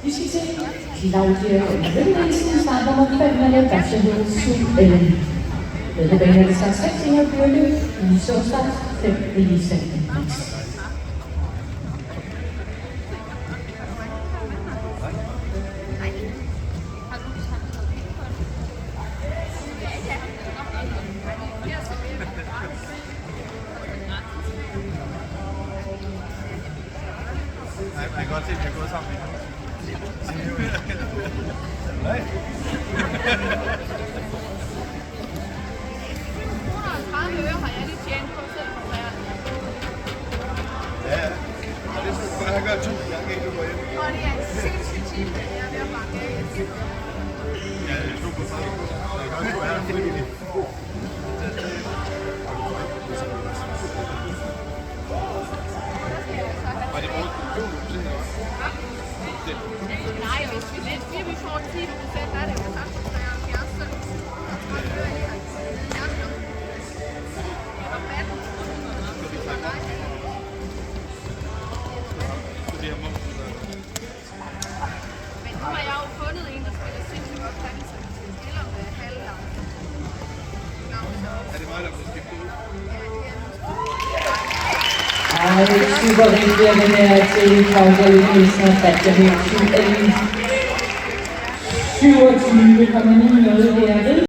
Vi skal til Claudia Lønningsen, start nummer 5, Ellen. Med på banen er det start 6, Inger Bjørle, i start 5, Elisa. Jeg kan godt se, at vi har gået sammen lige nu. Nej. 130 øre har jeg lige tjent på selv. Ja, og det skulle jeg have gjort 2 gange, inden du går hjem. Og det er en sindssyg time, jeg er ved at banke af. Ja, det stod på sammen. Jeg kan også være frivillig. Var det vores produktion, Nej, hvis vi får 10%, der er det jo sagt, at 73, så kører jeg her. Men nu har jeg jo fundet en, der spiller sindssygt godt danser. Den spiller med halvdag. er det mig, der bliver skiftet ud? Super vigtigt, at den er til Claudia Lønningsen, der bliver 27,9 her.